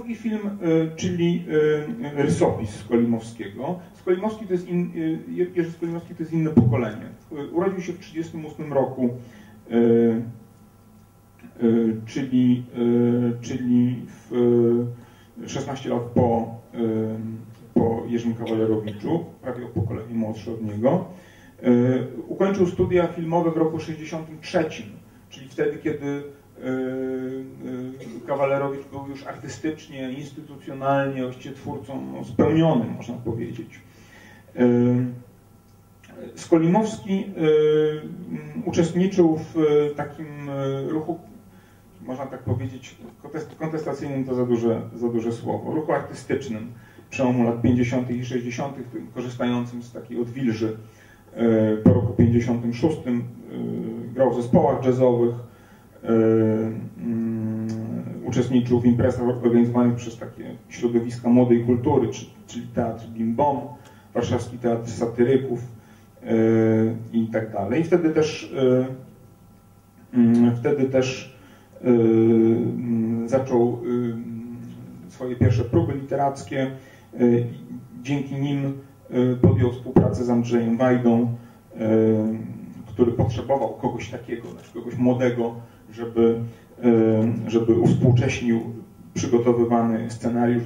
drugi film, czyli Rysopis Skolimowskiego. Skolimowski to jest Jerzy Skolimowski to jest inne pokolenie. Urodził się w 1938 roku, czyli w 16 lat po Jerzym Kawalerowiczu, prawie o pokolenie młodszy od niego. Ukończył studia filmowe w roku 1963, czyli wtedy, kiedy Kawalerowicz był już artystycznie, instytucjonalnie, właściwie twórcą spełnionym, można powiedzieć. Skolimowski uczestniczył w takim ruchu, można tak powiedzieć, kontestacyjnym to za duże słowo, ruchu artystycznym przełomu lat 50. i 60., korzystającym z takiej odwilży po roku 56. Grał w zespołach jazzowych, uczestniczył w imprezach organizowanych przez takie środowiska młodej kultury, czyli Teatr Bim Bom, Warszawski Teatr Satyryków i tak dalej. Wtedy też zaczął swoje pierwsze próby literackie. Dzięki nim podjął współpracę z Andrzejem Wajdą, który potrzebował kogoś takiego, znaczy kogoś młodego, żeby uwspółcześnił przygotowywany scenariusz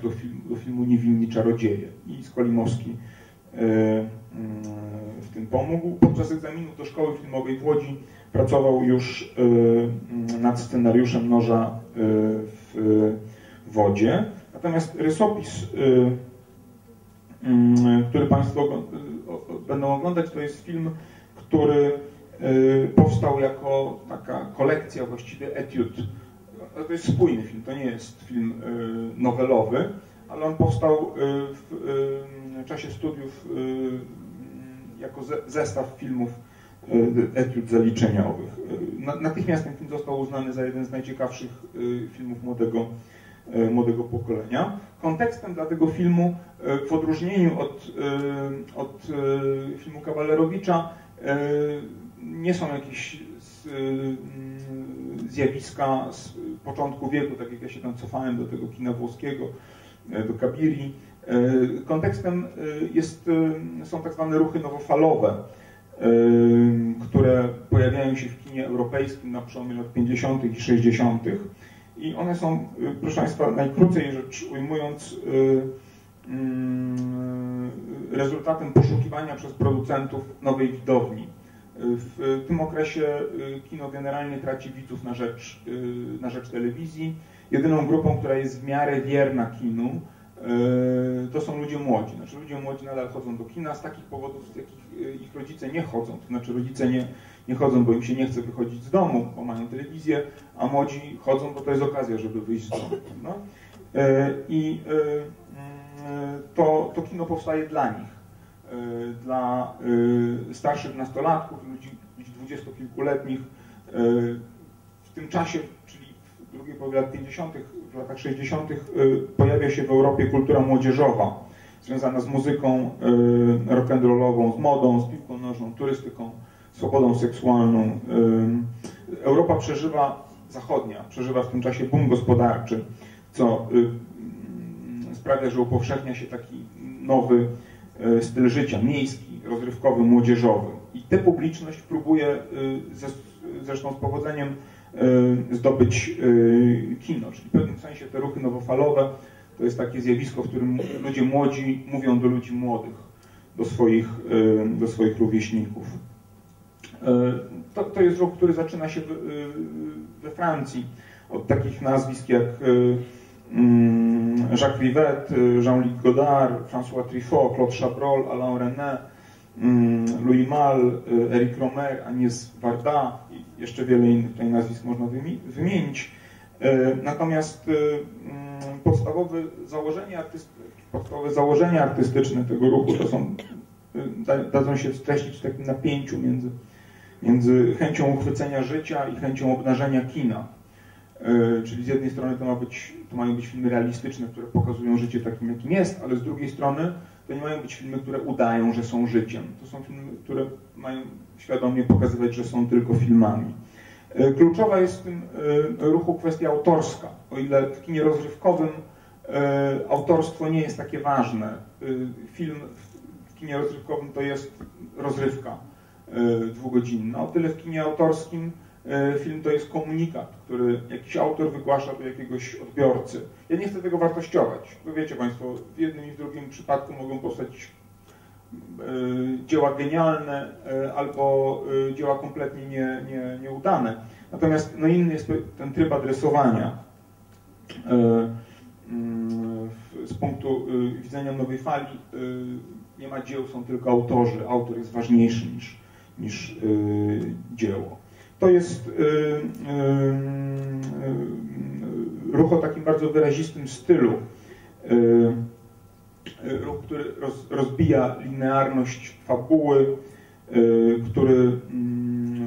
do filmu Niewinni Czarodzieje. I Skolimowski w tym pomógł. Podczas egzaminów do szkoły filmowej w Łodzi pracował już nad scenariuszem Noża w wodzie. Natomiast Rysopis, który Państwo będą oglądać, to jest film, który powstał jako taka kolekcja, właściwie etiud. To jest spójny film, to nie jest film nowelowy, ale on powstał w czasie studiów jako zestaw filmów etiud zaliczeniowych. Natychmiast ten film został uznany za jeden z najciekawszych filmów młodego pokolenia. Kontekstem dla tego filmu, w odróżnieniu od filmu Kawalerowicza, nie są jakieś zjawiska z początku wieku, tak jak ja się tam cofałem do tego kina włoskiego, do Kabiri. Kontekstem są tak zwane ruchy nowofalowe, które pojawiają się w kinie europejskim na przełomie lat 50. i 60. I one są, proszę Państwa, najkrócej rzecz ujmując, rezultatem poszukiwania przez producentów nowej widowni. W tym okresie kino generalnie traci widzów na rzecz telewizji. Jedyną grupą, która jest w miarę wierna kinu, to są ludzie młodzi. Znaczy ludzie młodzi nadal chodzą do kina z takich powodów, z jakich ich rodzice nie chodzą. To znaczy rodzice nie chodzą, bo im się nie chce wychodzić z domu, bo mają telewizję, a młodzi chodzą, bo to jest okazja, żeby wyjść z domu. No? I to kino powstaje dla nich. Dla starszych nastolatków, ludzi dwudziestokilkuletnich. W tym czasie, czyli w drugiej połowie lat 50., w latach 60. pojawia się w Europie kultura młodzieżowa, związana z muzyką rock'n'rollową, z modą, z piłką nożną, turystyką, swobodą seksualną. Europa zachodnia przeżywa w tym czasie boom gospodarczy, co sprawia, że upowszechnia się taki nowy styl życia, miejski, rozrywkowy, młodzieżowy. I tę publiczność próbuje, zresztą z powodzeniem, zdobyć kino. Czyli w pewnym sensie te ruchy nowofalowe to jest takie zjawisko, w którym ludzie młodzi mówią do ludzi młodych, do swoich rówieśników. To jest ruch, który zaczyna się we Francji od takich nazwisk jak Jacques Rivette, Jean-Luc Godard, François Truffaut, Claude Chabrol, Alain Resnais, Louis Malle, Éric Rohmer, Agnès Varda i jeszcze wiele innych tutaj nazwisk można wymienić. Natomiast podstawowe założenia artystyczne tego ruchu to dadzą się streścić w takim napięciu między chęcią uchwycenia życia i chęcią obnażenia kina. Czyli z jednej strony to mają być filmy realistyczne, które pokazują życie takim, jakim jest, ale z drugiej strony to nie mają być filmy, które udają, że są życiem. To są filmy, które mają świadomie pokazywać, że są tylko filmami. Kluczowa jest w tym ruchu kwestia autorska. O ile w kinie rozrywkowym autorstwo nie jest takie ważne. Film w kinie rozrywkowym to jest rozrywka dwugodzinna. O tyle w kinie autorskim film to jest komunikat, który jakiś autor wygłasza do jakiegoś odbiorcy. Ja nie chcę tego wartościować, bo wiecie Państwo, w jednym i w drugim przypadku mogą powstać dzieła genialne albo dzieła kompletnie nieudane. Natomiast no inny jest ten tryb adresowania. Z punktu widzenia nowej fali nie ma dzieł, są tylko autorzy. Autor jest ważniejszy niż dzieło. To jest ruch o takim bardzo wyrazistym stylu. Ruch, który rozbija linearność fabuły, który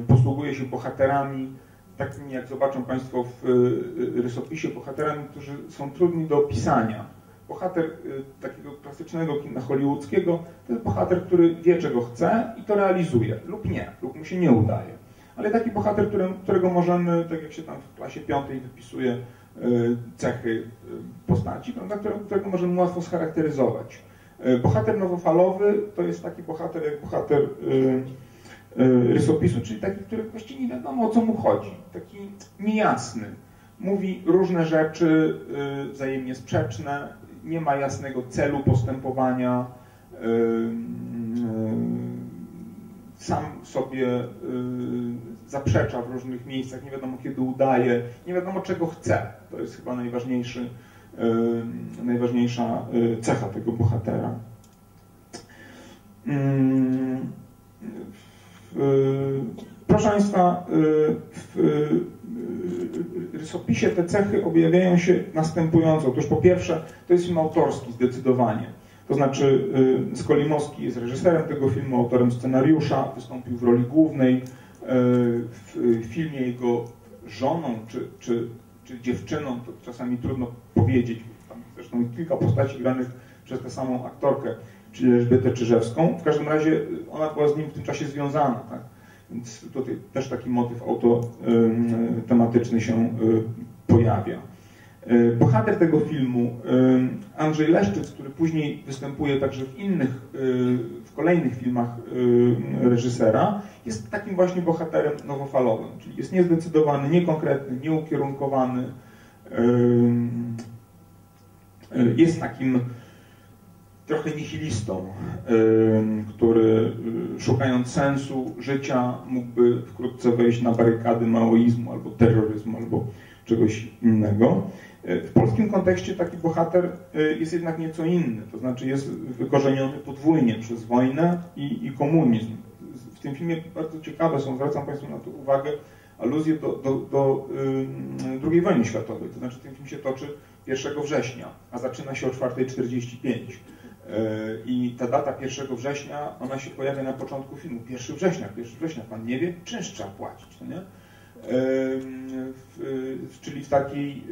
posługuje się bohaterami, takimi jak zobaczą Państwo w rysopisie, bohaterami, którzy są trudni do opisania. Bohater takiego klasycznego kina hollywoodzkiego to jest bohater, który wie, czego chce i to realizuje, lub nie, lub mu się nie udaje. Ale taki bohater, którego możemy, tak jak się tam w klasie 5 wypisuje cechy postaci, prawda, którego możemy łatwo scharakteryzować. Bohater nowofalowy to jest taki bohater jak bohater rysopisu, czyli taki, który właściwie nie wiadomo, o co mu chodzi. Taki niejasny. Mówi różne rzeczy wzajemnie sprzeczne, nie ma jasnego celu postępowania, sam sobie zaprzecza w różnych miejscach, nie wiadomo kiedy udaje, nie wiadomo czego chce. To jest chyba najważniejsza cecha tego bohatera. Proszę Państwa, w rysopisie te cechy objawiają się następująco. Otóż po pierwsze, to jest film autorski zdecydowanie. To znaczy Skolimowski jest reżyserem tego filmu, autorem scenariusza, wystąpił w roli głównej. W filmie jego żoną czy dziewczyną, to czasami trudno powiedzieć, tam zresztą kilka postaci granych przez tę samą aktorkę, czyli Elżbietę Czyżewską. W każdym razie ona była z nim w tym czasie związana, tak? Więc tutaj też taki motyw autotematyczny się pojawia. Bohater tego filmu, Andrzej Leszczyc, który później występuje także w kolejnych filmach reżysera, jest takim właśnie bohaterem nowofalowym, czyli jest niezdecydowany, niekonkretny, nieukierunkowany, jest takim trochę nihilistą, który szukając sensu życia mógłby wkrótce wejść na barykady maoizmu albo terroryzmu, albo czegoś innego. W polskim kontekście taki bohater jest jednak nieco inny, to znaczy jest wykorzeniony podwójnie przez wojnę i komunizm. W tym filmie bardzo ciekawe są, zwracam Państwu na to uwagę, aluzje do II wojny światowej, to znaczy ten film się toczy 1 września, a zaczyna się o 4:45. I ta data 1 września, ona się pojawia na początku filmu. 1 września, pan nie wie, czynsz trzeba płacić, no nie? Czyli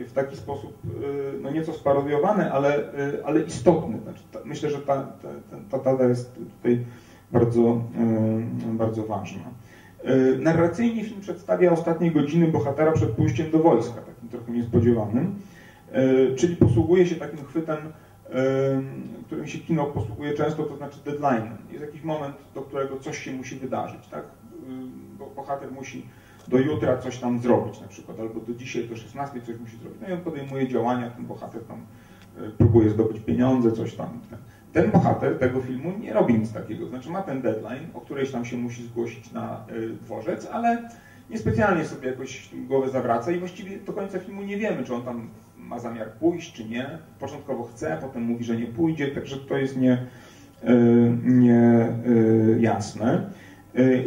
w taki sposób no nieco sparodiowany, ale istotny. Znaczy, myślę, że ta data jest tutaj bardzo ważna. Narracyjnie film przedstawia ostatnie godziny bohatera przed pójściem do wojska, takim trochę niespodziewanym, czyli posługuje się takim chwytem, którym się kino posługuje często, to znaczy deadline'em. Jest jakiś moment, do którego coś się musi wydarzyć, tak? Bo bohater musi do jutra coś tam zrobić na przykład, albo do dzisiaj, do 16 coś musi zrobić. No i on podejmuje działania, ten bohater tam próbuje zdobyć pieniądze, coś tam. Ten bohater tego filmu nie robi nic takiego, znaczy ma ten deadline, o którejś tam się musi zgłosić na dworzec, ale niespecjalnie sobie jakoś głowę zawraca i właściwie do końca filmu nie wiemy, czy on tam ma zamiar pójść, czy nie. Początkowo chce, potem mówi, że nie pójdzie, także to jest jasne.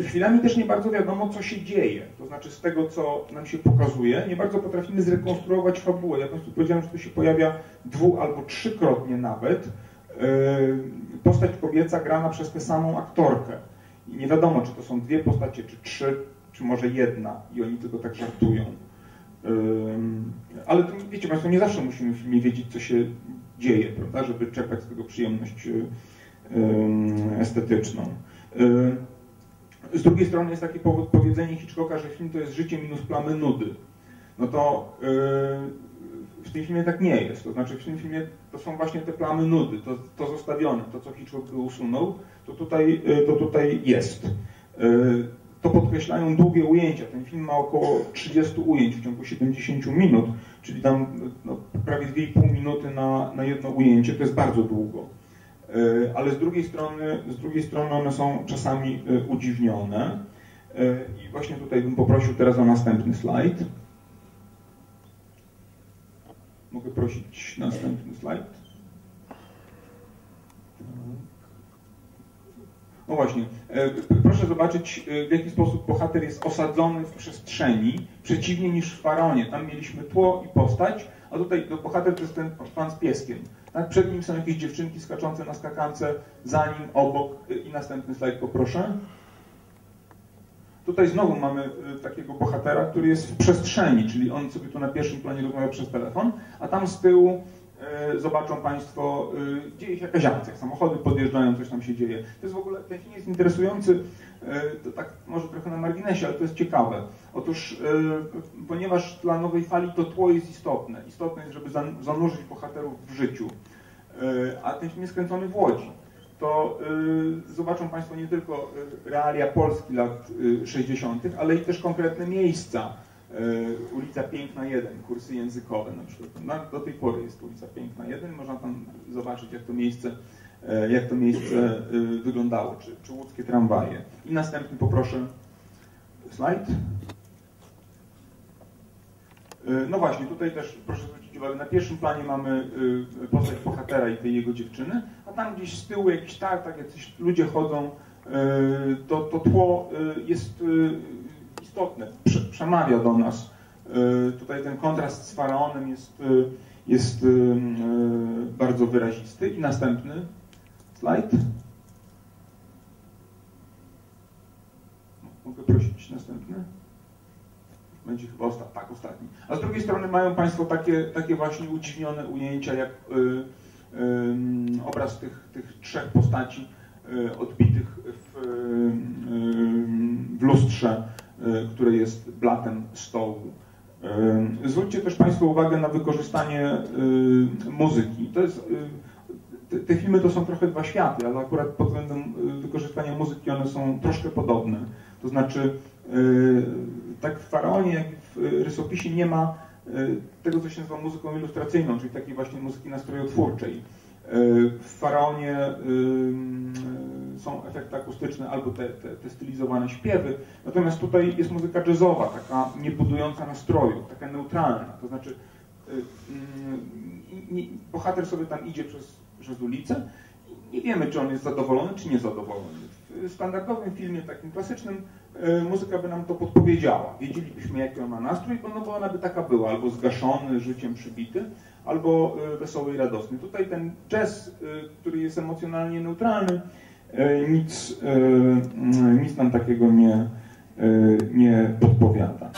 Chwilami też nie bardzo wiadomo, co się dzieje. To znaczy z tego, co nam się pokazuje, nie bardzo potrafimy zrekonstruować fabułę. Ja Państwu powiedziałem, że tu się pojawia 2- albo 3-krotnie nawet postać kobieca grana przez tę samą aktorkę. I nie wiadomo, czy to są 2 postacie, czy 3, czy może 1 i oni tylko tak żartują. Ale to, wiecie Państwo, nie zawsze musimy w filmie wiedzieć, co się dzieje, prawda, żeby czerpać z tego przyjemność estetyczną. Z drugiej strony jest takie powiedzenie Hitchcocka, że film to jest życie minus plamy nudy. No to w w tym filmie tak nie jest. To znaczy w tym filmie to są właśnie te plamy nudy, to zostawione, to co Hitchcock by usunął, to tutaj jest. To podkreślają długie ujęcia. Ten film ma około 30 ujęć w ciągu 70 minut, czyli tam no, prawie 2,5 minuty na jedno ujęcie. To jest bardzo długo. Ale z drugiej strony one są czasami udziwnione. I właśnie tutaj bym poprosił teraz o następny slajd. Mogę prosić następny slajd? No właśnie, proszę zobaczyć, w jaki sposób bohater jest osadzony w przestrzeni, przeciwnie niż w Faraonie. Tam mieliśmy tło i postać, a tutaj bohater to jest ten pan z pieskiem. Tak? Przed nim są jakieś dziewczynki skaczące na skakance, za nim, obok. I następny slajd poproszę. Tutaj znowu mamy takiego bohatera, który jest w przestrzeni, czyli on sobie tu na pierwszym planie rozmawia przez telefon, a tam z tyłu zobaczą Państwo, dzieje się jakaś akcja, samochody podjeżdżają, coś tam się dzieje. To jest w ogóle, ten film jest interesujący, to tak może trochę na marginesie, ale to jest ciekawe. Otóż, ponieważ dla Nowej Fali to tło jest istotne. Istotne jest, żeby zanurzyć bohaterów w życiu, a ten film jest kręcony w Łodzi. To zobaczą Państwo nie tylko realia Polski lat 60., ale i też konkretne miejsca. Ulica Piękna 1, kursy językowe na przykład. Do tej pory jest ulica Piękna 1, można tam zobaczyć, jak to miejsce wyglądało, czy łódzkie tramwaje. I następny poproszę slajd. No właśnie, tutaj też proszę zwrócić uwagę, na pierwszym planie mamy postać bohatera i tej jego dziewczyny, a tam gdzieś z tyłu jakiś tartak, jacyś ludzie chodzą, to tło jest istotne, przemawia do nas. Tutaj ten kontrast z Faraonem jest bardzo wyrazisty. I następny slajd. Mogę prosić następny? Będzie chyba ostatni. A z drugiej strony mają Państwo takie właśnie udziwnione ujęcia, jak obraz tych trzech postaci odbitych w lustrze, które jest blatem stołu. Zwróćcie też Państwo uwagę na wykorzystanie muzyki. Te filmy to są trochę dwa światy, ale akurat pod względem wykorzystania muzyki one są troszkę podobne. To znaczy, tak w Faraonie, jak i w rysopisie nie ma tego, co się nazywa muzyką ilustracyjną, czyli takiej właśnie muzyki nastrojotwórczej. W Faraonie są efekty akustyczne albo te stylizowane śpiewy, natomiast tutaj jest muzyka jazzowa, taka nie budująca nastroju, taka neutralna. To znaczy bohater sobie tam idzie przez ulicę i nie wiemy, czy on jest zadowolony, czy niezadowolony. W standardowym filmie, takim klasycznym, muzyka by nam to podpowiedziała. Wiedzielibyśmy, jaki on ma nastrój, bo ona by taka była, albo zgaszony, życiem przybity, albo wesoły i radosny. Tutaj ten jazz, który jest emocjonalnie neutralny, nic nam takiego nie podpowiada.